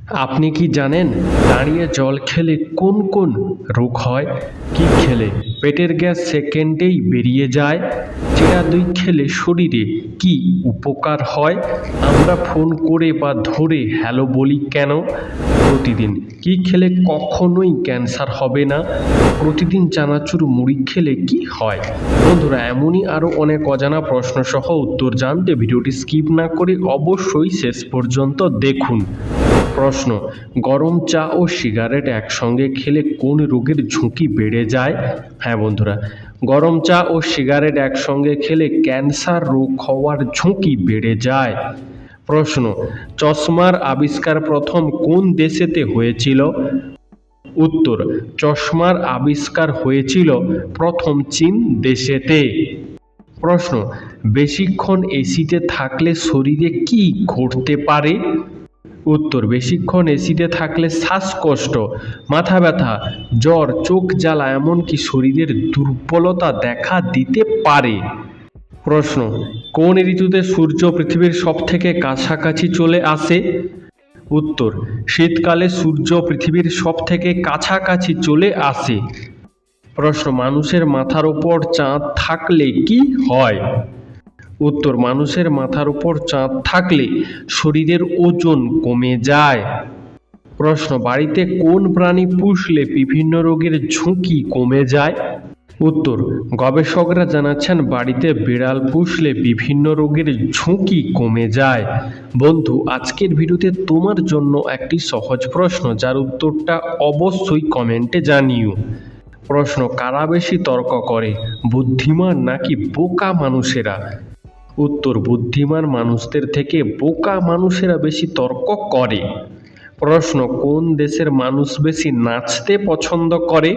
আপনি কি জানেন দাঁড়িয়ে জল খেলে কোন কোন রোগ হয়? কি খেলে পেটের গ্যাস সেকেন্ডেই বেরিয়ে যায়? চিরা দই খেলে শরীরে কি উপকার হয়? আমরা ফোন করে বা ধরে হ্যালো বলি কেন? প্রতিদিন কি খেলে কখনোই ক্যান্সার হবে না? প্রতিদিন চানাচুর মুড়ি খেলে কি হয়? বন্ধুরা, এমনই আরও অনেক অজানা প্রশ্ন সহ উত্তর জানতে ভিডিওটি স্কিপ না করে অবশ্যই শেষ পর্যন্ত দেখুন। প্রশ্ন: গরম চা ও সিগারেট একসঙ্গে খেলে কোন রোগের ঝুঁকি বেড়ে যায়? হ্যাঁ বন্ধুরা, গরম চা ও সিগারেট একসঙ্গে খেলে ক্যান্সার রোগ হওয়ার ঝুঁকি বেড়ে যায়। প্রশ্ন: চশমার আবিষ্কার প্রথম কোন দেশেতে হয়েছিল? উত্তর: চশমার আবিষ্কার হয়েছিল প্রথম চীন দেশেতে। প্রশ্ন: বেশিক্ষণ এসিতে থাকলে শরীরে কি ঘটতে পারে? উত্তর: বেশিক্ষণ এসিতে থাকলে শ্বাসকষ্ট, মাথা ব্যথা, জ্বর, চোখ জ্বালা এমনকি শরীরের দুর্বলতা দেখা দিতে পারে। প্রশ্ন: কোন ঋতুতে সূর্য পৃথিবীর সবথেকে কাছাকাছি চলে আসে? উত্তর: শীতকালে সূর্য পৃথিবীর সবথেকে কাছাকাছি চলে আসে। প্রশ্ন: মানুষের মাথার উপর চাঁদ থাকলে কি হয়? উত্তর: মানুষের মাথার উপর চাঁদ থাকলে শরীরের ওজন কমে যায়। প্রশ্ন: বাড়িতে কোন প্রাণী পুষলে বিভিন্ন রোগের ঝুঁকি কমে যায়? উত্তর: গবেষকরা জানাচ্ছেন বাড়িতে বিড়াল পুষলে বিভিন্ন রোগের ঝুঁকি কমে যায়। বন্ধু, আজকের ভিডিওতে তোমার জন্য একটি সহজ প্রশ্ন, যার উত্তরটা অবশ্যই কমেন্টে জানিও। প্রশ্ন: কারা বেশি তর্ক করে, বুদ্ধিমান নাকি বোকা মানুষেরা? উত্তর: বুদ্ধিমান মানুষদের থেকে বোকা মানুষেরা বেশি তর্ক করে। প্রশ্ন: কোন দেশের মানুষ বেশি নাচতে পছন্দ করে?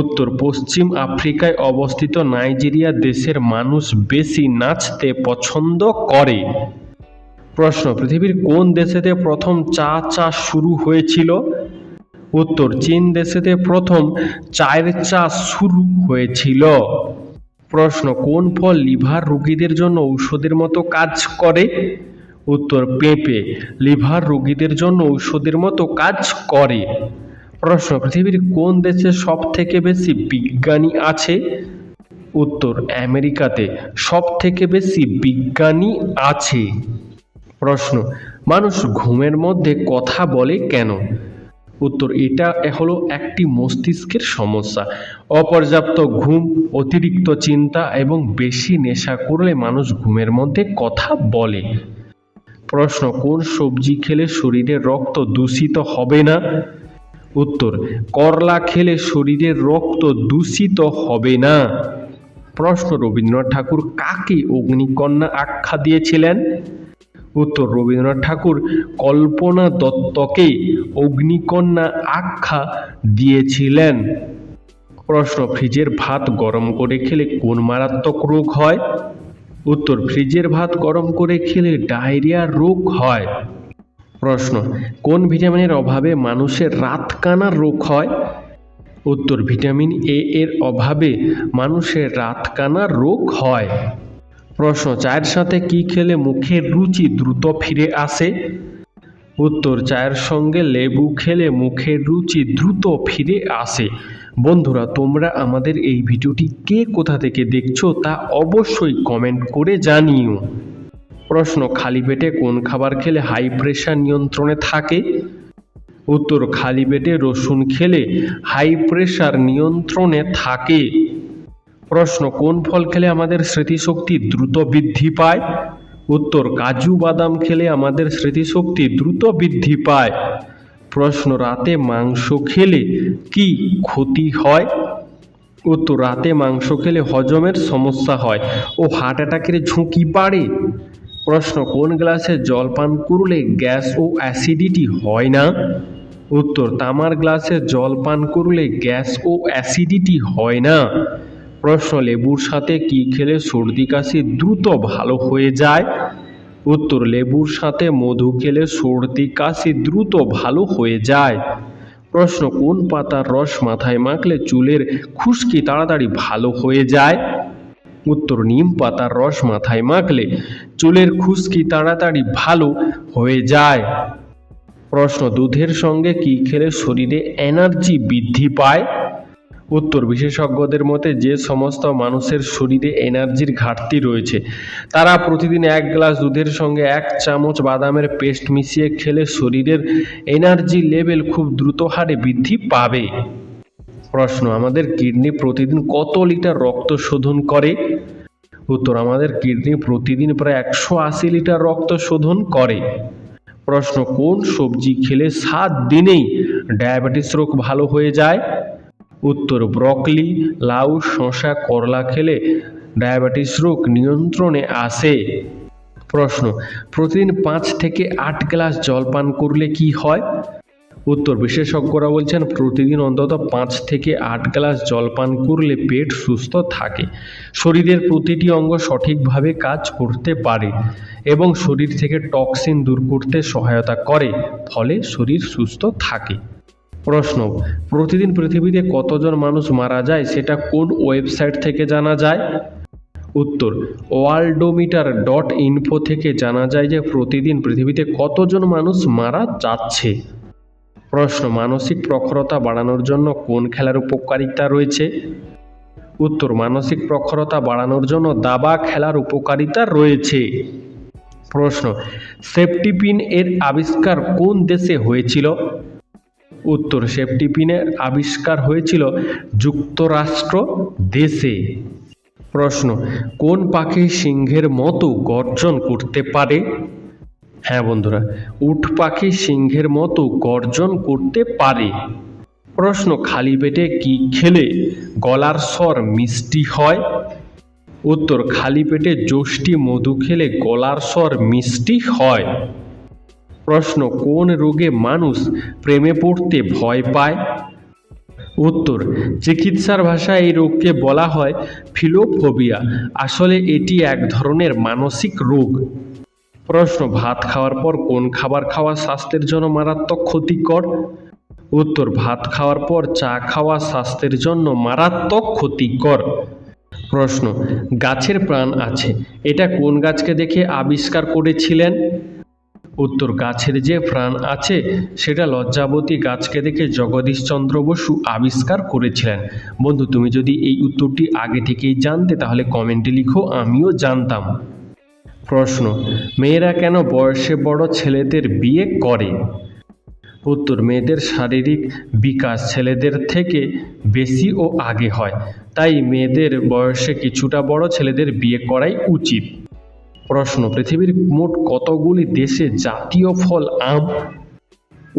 উত্তর: পশ্চিম আফ্রিকায় অবস্থিত নাইজেরিয়া দেশের মানুষ বেশি নাচতে পছন্দ করে। প্রশ্ন: পৃথিবীর কোন দেশেতে প্রথম চা চাষ শুরু হয়েছিল? উত্তর: চীন দেশেতে প্রথম চায়ের চাষ শুরু হয়েছিল। প্রশ্ন: কোন ফল লিভার রোগীদের জন্য ঔষধের মতো কাজ করে? উত্তর: পেঁপে লিভার রোগীদের জন্য ঔষধের মতো কাজ করে। প্রশ্ন: পৃথিবীর কোন দেশে সবথেকে বেশি বিজ্ঞানী আছে? উত্তর: আমেরিকাতে সবথেকে বেশি বিজ্ঞানী আছে। প্রশ্ন: মানুষ ঘুমের মধ্যে কথা বলে কেন? উত্তর: এটা হলো একটি মস্তিষ্কের সমস্যা। অপর্যাপ্ত ঘুম, অতিরিক্ত চিন্তা এবং বেশি নেশা করলে মানুষ ঘুমের মধ্যে কথা বলে। প্রশ্ন: কোন সবজি খেলে শরীরের রক্ত দূষিত হবে না? উত্তর: করলা খেলে শরীরের রক্ত দূষিত হবে না। প্রশ্ন: রবীন্দ্রনাথ ঠাকুর কাকে অগ্নিকন্যা আখ্যা দিয়েছিলেন? উত্তর: রবীন্দ্রনাথ ঠাকুর কল্পনা দত্তকে অগ্নিকন্যা আখ্যা দিয়েছিলেন। প্রশ্ন: ফ্রিজের ভাত গরম করে খেলে কোন মারাত্মক রোগ হয়? উত্তর: ফ্রিজের ভাত গরম করে খেলে ডায়রিয়া রোগ হয়। প্রশ্ন: কোন ভিটামিনের অভাবে মানুষের রাতকানা রোগ হয়? উত্তর: ভিটামিন এ এর অভাবে মানুষের রাতকানা রোগ হয়। প্রশ্ন: চায়ের সাথে কি খেলে মুখের রুচি দ্রুত ফিরে আসে? উত্তর: চায়ের সঙ্গে লেবু খেলে মুখের রুচি দ্রুত ফিরে আসে। বন্ধুরা, তোমরা আমাদের এই ভিডিওটি কে কোথা থেকে দেখছো তা অবশ্যই কমেন্ট করে জানিও। প্রশ্ন: খালি পেটে কোন খাবার খেলে হাই প্রেশার নিয়ন্ত্রণে থাকে? উত্তর: খালি পেটে রসুন খেলে হাই প্রেশার নিয়ন্ত্রণে থাকে। প্রশ্ন: কোন ফল খেলে আমাদের স্মৃতিশক্তি দ্রুত বৃদ্ধি পায়? উত্তর: কাজু বাদাম খেলে আমাদের স্মৃতিশক্তি দ্রুত বৃদ্ধি পায়। প্রশ্ন: রাতে মাংস খেলে কি ক্ষতি হয়? উত্তর: রাতে মাংস খেলে হজমের সমস্যা হয় ও হার্ট অ্যাটাকের ঝুঁকি বাড়ে। প্রশ্ন: কোন গ্লাসে জল পান করলে গ্যাস ও অ্যাসিডিটি হয় না? উত্তর: তামার গ্লাসে জল পান করলে গ্যাস ও অ্যাসিডিটি হয় না। প্রশ্ন: লেবুর সাথে কি খেলে সর্দি কাশি দ্রুত ভালো হয়ে যায়? উত্তর: লেবুর সাথে মধু খেলে সর্দি কাশি দ্রুত ভালো হয়ে যায়। প্রশ্ন: কোন পাতার রস মাথায় মাখলে চুলের খুশকি তাড়াতাড়ি ভালো হয়ে যায়? উত্তর: নিম পাতার রস মাথায় মাখলে চুলের খুশকি তাড়াতাড়ি ভালো হয়ে যায়। প্রশ্ন, দুধের সঙ্গে কি খেলে শরীরে এনার্জি বৃদ্ধি পায়? উত্তর, বিশেষজ্ঞদের মতে যে সমস্ত মানুষের শরীরে এনার্জির ঘাটতি রয়েছে তারা প্রতিদিন 1 গ্লাস দুধের সঙ্গে 1 চামচ বাদামের পেস্ট মিশিয়ে খেলে শরীরের এনার্জি লেভেল খুব দ্রুত হারে বৃদ্ধি পাবে। প্রশ্ন, আমাদের কিডনি প্রতিদিন কত লিটার রক্ত শোধন করে? উত্তর, আমাদের কিডনি প্রতিদিন প্রায় 180 লিটার রক্ত শোধন করে। প্রশ্ন, কোন সবজি খেলে 7 দিনেই ডায়াবেটিস রোগ ভালো হয়ে যায়? উত্তর, ব্রকলি, লাউ, শসা, করলা খেলে ডায়াবেটিস রোগ নিয়ন্ত্রণে আসে। প্রশ্ন, প্রতিদিন 5 থেকে 8 গ্লাস জল পান করলে কি হয়? উত্তর, বিশেষজ্ঞরা বলছেন প্রতিদিন অন্তত 5 থেকে 8 গ্লাস জল পান করলে পেট সুস্থ থাকে, শরীরের প্রতিটি অঙ্গ সঠিকভাবে কাজ করতে পারে এবং শরীর থেকে টক্সিন দূর করতে সহায়তা করে, ফলে শরীর সুস্থ থাকে। প্রশ্ন, প্রতিদিন পৃথিবীতে কতজন মানুষ মারা যায় সেটা কোন ওয়েবসাইট থেকে জানা যায়? উত্তর, worldometer.info থেকে জানা যায় যে প্রতিদিন পৃথিবীতে কতজন মানুষ মারা যাচ্ছে। প্রশ্ন, মানসিক প্রখরতা বাড়ানোর জন্য কোন খেলার উপকারিতা রয়েছে? উত্তর, মানসিক প্রখরতা বাড়ানোর জন্য দাবা খেলার উপকারিতা রয়েছে। প্রশ্ন, সেফটি পিন এর আবিষ্কার কোন দেশে হয়েছিল? উত্তর, সেফটি পিনের আবিষ্কার হয়েছিল যুক্তরাষ্ট্র দেশে। প্রশ্ন, কোন পাখি সিংহের মতো গর্জন করতে পারে? হ্যাঁ বন্ধুরা, উট পাখি সিংহের মতো গর্জন করতে পারে। প্রশ্ন, খালি পেটে কি খেলে গলার স্বর মিষ্টি হয়? উত্তর, খালি পেটে যষ্টি মধু খেলে গলার স্বর মিষ্টি হয়। প্রশ্ন, কোন রোগে মানুষ প্রেমে পড়তে ভয় পায়? উত্তর, চিকিৎসার ভাষায় এই রোগকে বলা হয় ফিলোফোবিয়া। আসলে এটি এক ধরনের মানসিক রোগ। প্রশ্ন, ভাত খাওয়ার পর কোন খাবার খাওয়া স্বাস্থ্যের জন্য মারাত্মক ক্ষতিকর? উত্তর, ভাত খাওয়ার পর চা খাওয়া স্বাস্থ্যের জন্য মারাত্মক ক্ষতিকর। প্রশ্ন, গাছের প্রাণ আছে, এটা কোন গাছকে দেখে আবিষ্কার করেছিলেন? উত্তর, গাছের যে প্রাণ আছে সেটা লজ্জাবতী গাছকে দেখে জগদীশচন্দ্র বসু আবিষ্কার করেছিলেন। বন্ধু, তুমি যদি এই উত্তরটি আগে থেকেই জানতে তাহলে কমেন্টে লিখো, আমিও জানতাম। প্রশ্ন, মেয়েরা কেন বয়সে বড় ছেলেদের বিয়ে করে? উত্তর, মেয়েদের শারীরিক বিকাশ ছেলেদের থেকে বেশি ও আগে হয়, তাই মেয়েদের বয়সে কিছুটা বড় ছেলেদের বিয়ে করাই উচিত। প্রশ্ন, পৃথিবীর মোট কতগুলি দেশে জাতীয় ফল আম?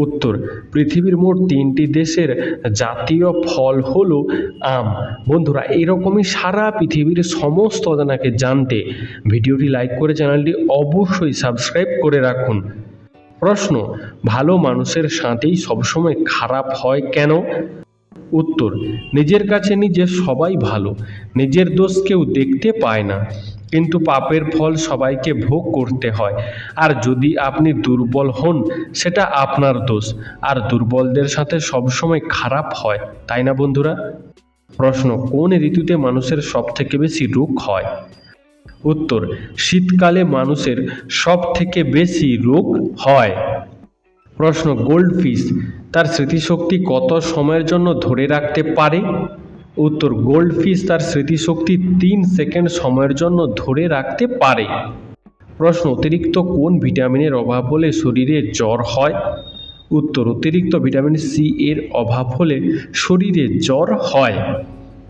উত্তর, পৃথিবীর মোট 3টি দেশের জাতীয় ফল হলো আম। বন্ধুরা, এরকমই সারা পৃথিবীর সমস্ত অজানাকে জানতে ভিডিওটি লাইক করে চ্যানেলটি অবশ্যই সাবস্ক্রাইব করে রাখুন। প্রশ্ন, ভালো মানুষের সাথেই সবসময় খারাপ হয় কেন? উত্তর, নিজের কাছে নিজে সবাই ভালো, নিজের দোষ কেউ দেখতে পায় না, কিন্তু পাপের ফল সবাইকে ভোগ করতে হয়। আর যদি আপনি দুর্বল হন সেটা আপনার দোষ, আর দুর্বলদের সাথে সবসময় খারাপ হয়, তাই না বন্ধুরা? প্রশ্ন, কোন ঋতুতে মানুষের সব থেকে বেশি রোগ হয়? উত্তর, শীতকালে মানুষের সব থেকে বেশি রোগ হয়। প্রশ্ন, গোল্ডফিশ তার স্মৃতিশক্তি কত সময়ের জন্য ধরে রাখতে পারে? উত্তর, গোল্ডফিশ তার স্মৃতিশক্তি 3 সেকেন্ড সময়ের জন্য ধরে রাখতে পারে। প্রশ্ন, অতিরিক্ত কোন ভিটামিনের অভাব হলে শরীরে জ্বর হয়? উত্তর, অতিরিক্ত ভিটামিন সি এর অভাব হলে শরীরে জ্বর হয়।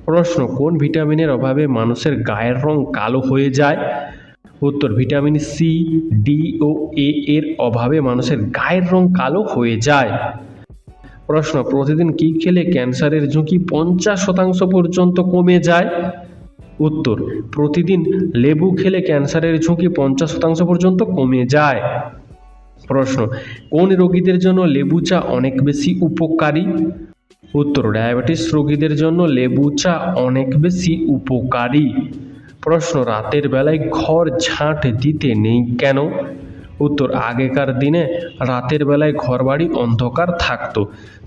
প্রশ্ন, কোন ভিটামিনের অভাবে মানুষের গায়ের রং কালো হয়ে যায়? উত্তর, ভিটামিন সি, ডি ও এ এর অভাবে মানুষের গায়ের রং কালো হয়ে যায়। প্রশ্ন, প্রতিদিন কি খেলে ক্যান্সারের ঝুঁকি 50% পর্যন্ত কমে যায়? উত্তর, প্রতিদিন লেবু খেলে ক্যান্সারের ঝুঁকি 50% পর্যন্ত কমে যায়। প্রশ্ন, কোন রোগীদের জন্য লেবু চা অনেক বেশি উপকারী? উত্তর, ডায়াবেটিস রোগীদের জন্য লেবু চা অনেক বেশি উপকারী। প্রশ্ন, রাতের বেলায় ঘর ঝাঁট দিতে নেই কেন? উত্তর, আগেকার দিনে রাতের বেলায় ঘরবাড়ি অন্ধকার থাকতো,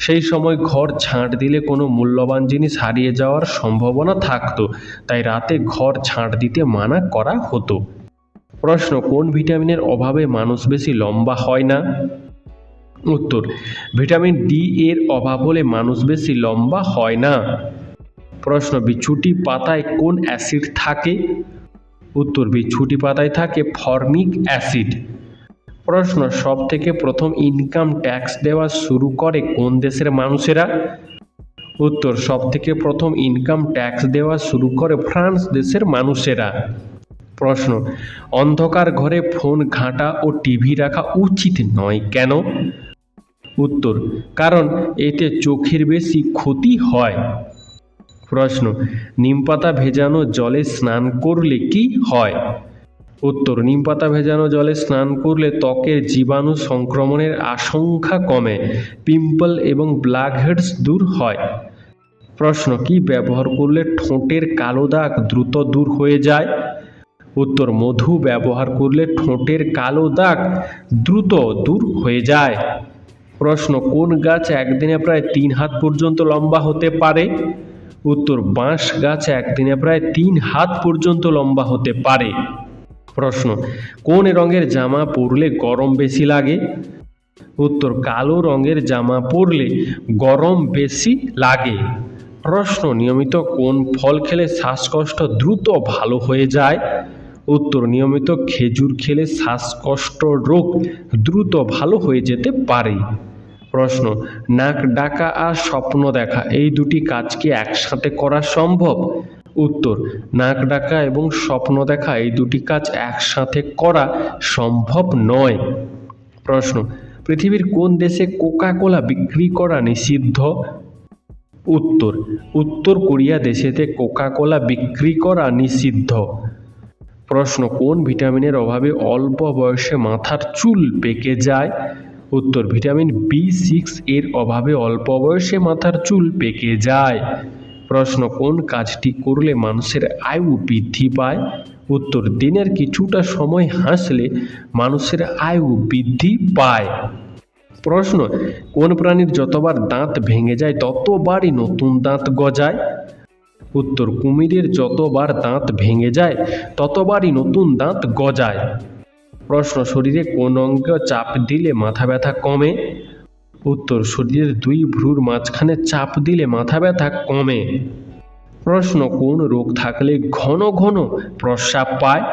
সেই সময় ঘর ঝাঁট দিলে কোনো মূল্যবান জিনিস হারিয়ে যাওয়ার সম্ভাবনা থাকতো, তাই রাতে ঘর ঝাঁট দিতে মানা করা হতো। প্রশ্ন, কোন ভিটামিনের অভাবে মানুষ বেশি লম্বা হয় না? উত্তর, ভিটামিন ডি এর অভাব হলে মানুষ বেশি লম্বা হয় না। প্রশ্ন, বিছুটি পাতায় কোন অ্যাসিড থাকে? উত্তর, বিছুটি পাতায় থাকে ফর্মিক অ্যাসিড। প্রশ্ন, সব থেকে প্রথম ইনকাম ট্যাক্স দেওয়া শুরু করে কোন দেশের মানুষেরা? উত্তর, সব থেকে প্রথম ইনকাম ট্যাক্স দেওয়া শুরু করে ফ্রান্স দেশের মানুষেরা। প্রশ্ন, অন্ধকার ঘরে ফোন ঘাঁটা ও টিভি রাখা উচিত নয় কেন? উত্তর, কারণ এতে চোখের বেশি ক্ষতি হয়। প্রশ্ন, নিমপাতা ভেজানো জলে স্নান করলে কি হয়? উত্তর, নিমপাতা ভেজানো জলে স্নান করলে ত্বকের জীবাণু সংক্রমণের আশঙ্কা কমে, পিম্পল এবং ব্ল্যাকহেডস দূর হয়। প্রশ্ন, কি ব্যবহার করলে ঠোঁটের কালো দাগ দ্রুত দূর হয়ে যায়? উত্তর, মধু ব্যবহার করলে ঠোঁটের কালো দাগ দ্রুত দূর হয়ে যায়। প্রশ্ন, কোন গাছ একদিনে প্রায় 3 হাত পর্যন্ত লম্বা হতে পারে? উত্তর, বাঁশ গাছ একদিনে প্রায় 3 হাত পর্যন্ত লম্বা হতে পারে। প্রশ্ন, কোন রঙের জামা পরলে গরম বেশি লাগে? উত্তর, কালো রঙের জামা পরলে গরম বেশি লাগে। প্রশ্ন, নিয়মিত কোন ফল খেলে শ্বাসকষ্ট দ্রুত ভালো হয়ে যায়? উত্তর, নিয়মিত খেজুর খেলে শ্বাসকষ্ট রোগ দ্রুত ভালো হয়ে যেতে পারে। প্রশ্ন, নাক ডাকা আর স্বপ্ন দেখা এই দুটি কাজ কি একসাথে করা সম্ভব? উত্তর, নাক ডাকা এবং স্বপ্ন দেখা এই দুটি কাজ একসাথে করা সম্ভব নয়। প্রশ্ন, পৃথিবীর কোন দেশে কোকা কোলা বিক্রি করা নিষিদ্ধ? উত্তর, উত্তর কোরিয়া দেশেতে কোকা কোলা বিক্রি করা নিষিদ্ধ। প্রশ্ন, কোন ভিটামিনের অভাবে অল্প বয়সে মাথার চুল পেকে যায়? উত্তর, ভিটামিন B6 এর অভাবে অল্প বয়সে মাথার চুল পেকে যায়। প্রশ্ন, কোন কাজটি করলে মানুষের আয়ু বৃদ্ধি পায়? উত্তর, দিনের কিছুটা সময় হাসলে মানুষের আয়ু বৃদ্ধি পায়। প্রশ্ন, কোন প্রাণীর যতবার দাঁত ভেঙে যায় ততবারই নতুন দাঁত গজায়? উত্তর, কুমিরের যতবার দাঁত ভেঙে যায় ততবারই নতুন দাঁত গজায়। প্রশ্ন, শরীরে কোন অঙ্গে চাপ দিলে মাথা ব্যথা কমে? উত্তর, শরীরের 2 ভ্রুর মাঝখানে চাপ দিলে মাথা ব্যথা কমে। প্রশ্ন, কোন রোগ থাকলে ঘন ঘন প্রস্রাব পায়?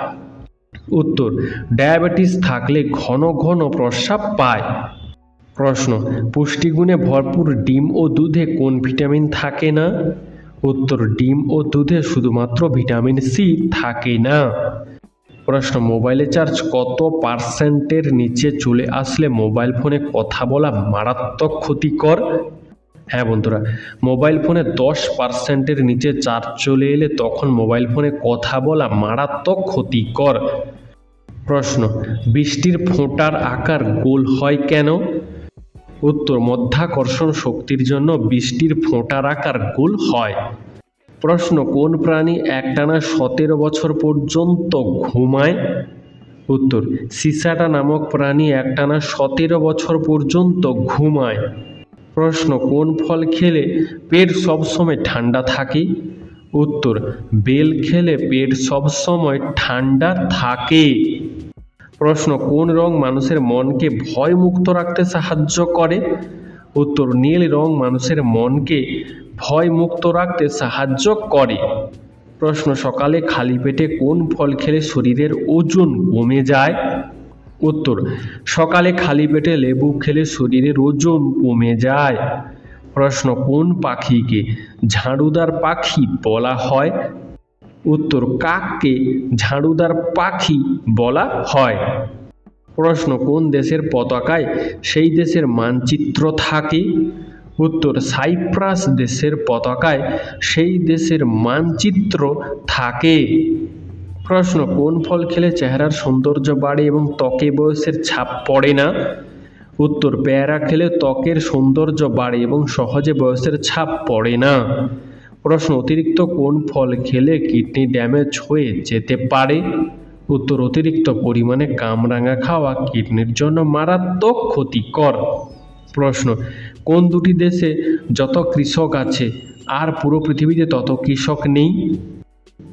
উত্তর, ডায়াবেটিস থাকলে ঘন ঘন প্রস্রাব পায়। প্রশ্ন, পুষ্টিগুণে ভরপুর ডিম ও দুধে কোন ভিটামিন থাকে না? উত্তর, ডিম ও দুধে শুধুমাত্র ভিটামিন সি থাকে না। প্রশ্ন, মোবাইলে চার্জ কত % নিচে চলে আসলে মোবাইল ফোনে কথা বলা মারাত্মক ক্ষতিকর? হ্যাঁ বন্ধুরা, মোবাইল ফোনে 10% নিচে চার্জ চলে এলে তখন মোবাইল ফোনে কথা বলা মারাত্মক ক্ষতিকর। প্রশ্ন, বৃষ্টির ফোঁটার আকার গোল হয় কেন? উত্তর, মাধ্যাকর্ষণ শক্তির জন্য বৃষ্টির ফোঁটার আকার গোল হয়। প্রশ্ন, কোন প্রাণী একটানা 17 বছর পর্যন্ত ঘুমায়? উত্তর, সিসাটা নামক প্রাণী একটানা 17 বছর পর্যন্ত ঘুমায়। প্রশ্ন, কোন ফল খেলে পেট সবসময় ঠান্ডা থাকে? উত্তর, বেল খেলে পেট সবসময় ঠান্ডা থাকে। প্রশ্ন, কোন রং মানুষের মনকে ভয়মুক্ত রাখতে সাহায্য করে? উত্তর, নীল রং মানুষের মনকে ভয়মুক্ত রাখতে সাহায্য করে। প্রশ্ন, সকালে খালি পেটে কোন ফল খেলে শরীরের ওজন কমে যায়? উত্তর, সকালে খালি পেটে লেবু খেলে শরীরের ওজন কমে যায়। প্রশ্ন, কোন পাখিকে ঝাড়ুদার পাখি বলা হয়? উত্তর, কাককে ঝাড়ুদার পাখি বলা হয়। প্রশ্ন, কোন দেশের পতাকায় সেই দেশের মানচিত্র থাকে? উত্তর, সাইপ্রাস দেশের পতাকায় সেই দেশের মানচিত্র থাকে। প্রশ্ন, কোন ফল খেলে চেহারার সৌন্দর্য বাড়ে এবং ত্বকে বয়সের ছাপ পড়ে না? উত্তর, পেয়ারা খেলে ত্বকের সৌন্দর্য বাড়ে এবং সহজে বয়সের ছাপ পড়ে না। প্রশ্ন, অতিরিক্ত কোন ফল খেলে কিডনি ড্যামেজ হয়ে যেতে পারে? উত্তর, অতিরিক্ত পরিমাণে কামরাঙা খাওয়া কিডনির জন্য মারাত্মক ক্ষতিকর। প্রশ্ন, কোন দুটি দেশে যত কৃষক আছে আর পুরো পৃথিবীতে তত কৃষক নেই?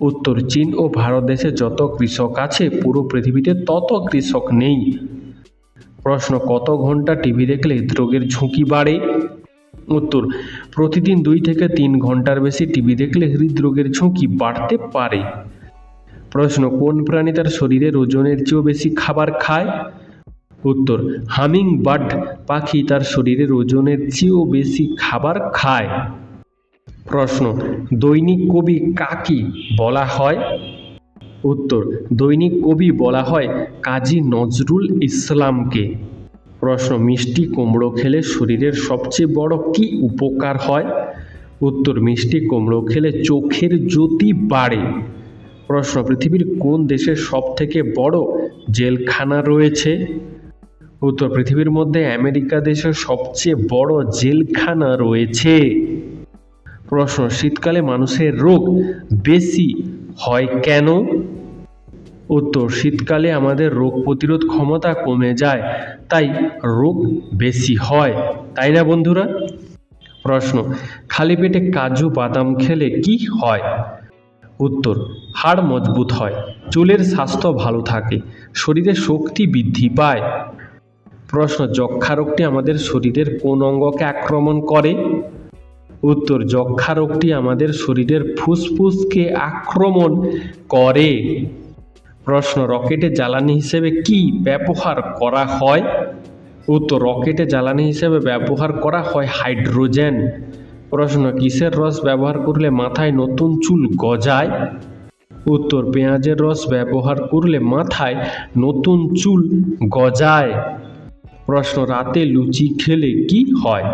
উত্তর, চীন ও ভারত দেশে যত কৃষক আছে পুরো পৃথিবীতে তত কৃষক নেই। প্রশ্ন, কত ঘন্টা টিভি দেখলে হৃদরোগের ঝুঁকি বাড়ে? উত্তর, প্রতিদিন 2 থেকে 3 ঘন্টার বেশি টিভি দেখলে হৃদরোগের ঝুঁকি বাড়তে পারে। প্রশ্ন, কোন প্রাণী তার শরীরের ওজনের চেয়েও বেশি খাবার খায়? উত্তর, হামিং বার্ড পাখি তার শরীরের ওজনের চেয়েও বেশি খাবার খায়। প্রশ্ন, দৈনিক কবি কাকে বলা হয়? উত্তর, দৈনিক কবি বলা হয় কাজী নজরুল ইসলামকে। প্রশ্ন, মিষ্টি কুমড়ো খেলে শরীরের সবচেয়ে বড় কি উপকার হয়? উত্তর, মিষ্টি কুমড়ো খেলে চোখের জ্যোতি বাড়ে। প্রশ্ন, পৃথিবীর কোন দেশের সবথেকে বড় জেলখানা রয়েছে? উত্তর, পৃথিবীর মধ্যে আমেরিকা দেশের সবচেয়ে বড় জেলখানা রয়েছে। প্রশ্ন, শীতকালে মানুষের রোগ বেশি হয় কেন? উত্তর, শীতকালে আমাদের রোগ প্রতিরোধ ক্ষমতা কমে যায়, তাই রোগ বেশি হয়, তাই না বন্ধুরা? প্রশ্ন, খালি পেটে কাজু বাদাম খেলে কি হয়? উত্তর, হাড় মজবুত হয়, চুলের স্বাস্থ্য ভালো থাকে, শরীরে শক্তি বৃদ্ধি পায়। প্রশ্ন, যক্ষ্মা রোগটি আমাদের শরীরের কোন অঙ্গকে আক্রমণ করে? উত্তর, যক্ষ্মা রোগটি আমাদের শরীরের ফুসফুসকে আক্রমণ করে। প্রশ্ন, রকেটে জ্বালানি হিসেবে কি ব্যবহার করা হয়? উত্তর, রকেটে জ্বালানি হিসেবে ব্যবহার করা হয় হাইড্রোজেন। প্রশ্ন, কিসের রস ব্যবহার করলে মাথায় নতুন চুল গজায়? উত্তর, পেঁয়াজের রস ব্যবহার করলে মাথায় নতুন চুল গজায়। প্রশ্ন, রাতে লুচি খেলে কি হয়?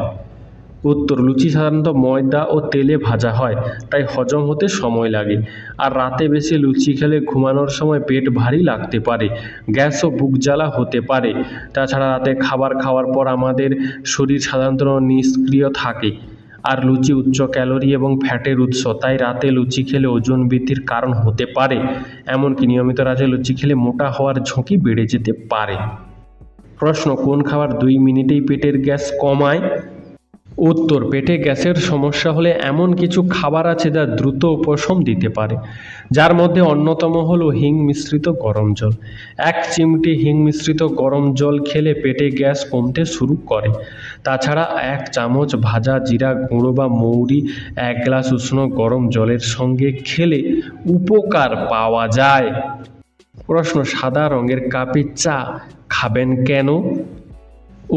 উত্তর, লুচি সাধারণত ময়দা ও তেলে ভাজা হয়, তাই হজম হতে সময় লাগে। আর রাতে বেশি লুচি খেলে ঘুমানোর সময় পেট ভারী লাগতে পারে, গ্যাস ও বুক জ্বালা হতে পারে। তাছাড়া রাতে খাবার খাওয়ার পর আমাদের শরীর সাধারণত নিষ্ক্রিয় থাকে, আর লুচি উচ্চ ক্যালোরি এবং ফ্যাটের উৎস, তাই রাতে লুচি খেলে ওজন বৃদ্ধির কারণ হতে পারে। এমনকি নিয়মিত রাতে লুচি খেলে মোটা হওয়ার ঝুঁকি বেড়ে যেতে পারে। প্রশ্ন, কোন খাবার 2 মিনিটেই পেটের গ্যাস কমায়? উত্তর, পেটে গ্যাসের সমস্যা হলে এমন কিছু খাবার আছে যা দ্রুত উপশম দিতে পারে, যার মধ্যে অন্যতম হলো হিং মিশ্রিত গরম জল। 1 চিমটি হিং মিশ্রিত গরম জল খেলে পেটে গ্যাস কমতে শুরু করে। তাছাড়া 1 চামচ ভাজা জিরা গুঁড়ো বা মৌরি 1 গ্লাস উষ্ণ গরম জলের সঙ্গে খেলে উপকার পাওয়া যায়। প্রশ্ন, সাদা রঙের কাপে চা খাবেন কেন?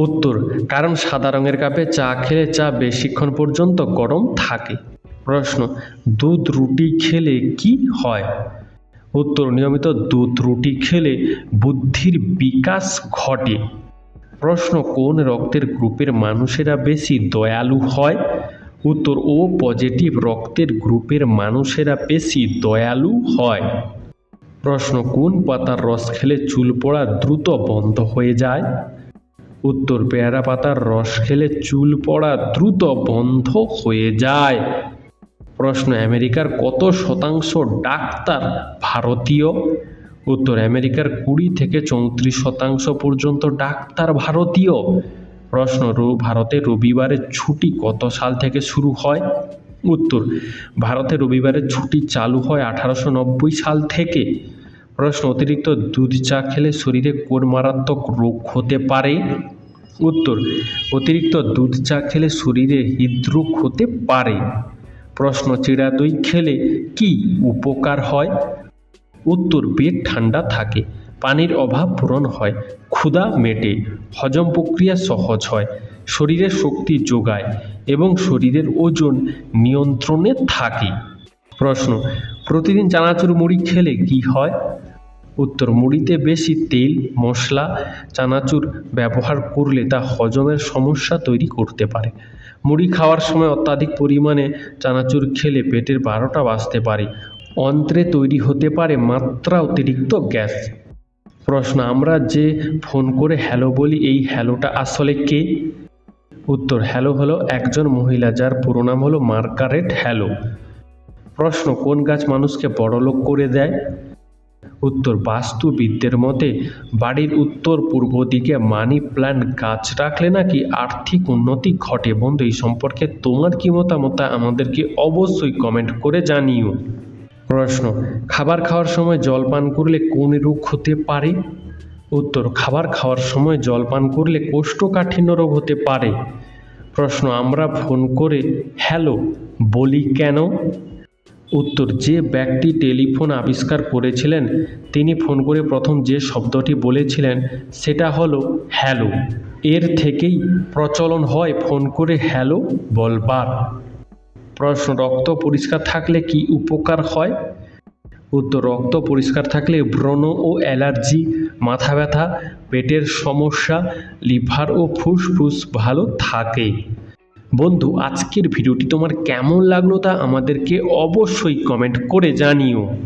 উত্তর, কারণ সাদা রঙের কাপে চা খেলে চা বেশিক্ষণ পর্যন্ত গরম থাকে। প্রশ্ন, দুধ রুটি খেলে কি হয়? উত্তর, নিয়মিত দুধ রুটি খেলে বুদ্ধির বিকাশ ঘটে। প্রশ্ন, কোন রক্তের গ্রুপের মানুষেরা বেশি দয়ালু হয়? উত্তর, ও পজিটিভ রক্তের গ্রুপের মানুষেরা বেশি দয়ালু হয়। প্রশ্ন, কোন পাতার রস খেলে চুল পড়া দ্রুত বন্ধ হয়ে যায়? উত্তর, পেয়ারা পাতার রস খেলে চুল পড়া দ্রুত বন্ধ হয়ে যায়। প্রশ্ন, আমেরিকার কত শতাংশ ডাক্তার ভারতীয়? উত্তর, আমেরিকার 20 থেকে 34% পর্যন্ত ডাক্তার ভারতীয়। প্রশ্ন, ভারতে রবিবারের ছুটি কত সাল থেকে শুরু হয়? উত্তর, ভারতে রবিবারের ছুটি চালু হয় 1890 সাল থেকে। প্রশ্ন, অতিরিক্ত দুধ চা খেলে শরীরে কোন মারাত্মক রোগ হতে পারে? উত্তর, অতিরিক্ত দুধ চা খেলে শরীরে হৃদরোগ হতে পারে। প্রশ্ন, চিড়া দই খেলে কি উপকার হয়? উত্তর, পেট ঠান্ডা থাকে, পানির অভাব পূরণ হয়, ক্ষুধা মেটে, হজম প্রক্রিয়া সহজ হয়, শরীরে শক্তি যোগায় এবং শরীরের ওজন নিয়ন্ত্রণে থাকে। প্রশ্ন, প্রতিদিন চানাচুর মুড়ি খেলে কি হয়? উত্তর, মুড়িতে বেশি তেল মশলা চানাচুর ব্যবহার করলে তা হজমের সমস্যা তৈরি করতে পারে। মুড়ি খাওয়ার সময় অত্যাধিক পরিমাণে চানাচুর খেলে পেটের 12টা বাজতে পারে, অন্ত্রে তৈরি হতে পারে মাত্রা অতিরিক্ত গ্যাস। প্রশ্ন, আমরা যে ফোন করে হ্যালো বলি, এই হ্যালোটা আসলে কে? উত্তর, হ্যালো হলো একজন মহিলা যার পুরো নাম হলো মার্গারেট হ্যালো। প্রশ্ন, কোন গাছ মানুষকে বড়লোক করে দেয়? উত্তর, বাস্তুবিদদের মতে বাড়ির উত্তর পূর্ব দিকে মানি প্ল্যান্ট গাছ রাখলে নাকি আর্থিক উন্নতি ঘটে। বন্ধু, এই সম্পর্কে তোমার কি মতামত আমাদেরকে অবশ্যই কমেন্ট করে জানিও। প্রশ্ন, খাবার খাওয়ার সময় জল পান করলে কোন রোগ হতে পারে? উত্তর, খাবার খাওয়ার সময় জল পান করলে কোষ্ঠকাঠিন্য রোগ হতে পারে। প্রশ্ন, আমরা ফোন করে হ্যালো বলি কেন? উত্তর, যে ব্যক্তি টেলিফোন আবিষ্কার করেছিলেন তিনি ফোন করে প্রথম যে শব্দটি বলেছিলেন সেটা হলো হ্যালো। এর থেকেই প্রচলন হয় ফোন করে হ্যালো বলবার। প্রশ্ন, রক্ত পরিষ্কার থাকলে কি উপকার হয়? উত্তর, রক্ত পরিষ্কার থাকলে ব্রণ ও অ্যালার্জি, মাথা ব্যথা, পেটের সমস্যা, লিভার ও ফুসফুস ভালো থাকে। বন্ধু, আজকের ভিডিওটি তোমার কেমন লাগলো তা আমাদেরকে অবশ্যই কমেন্ট করে জানিও।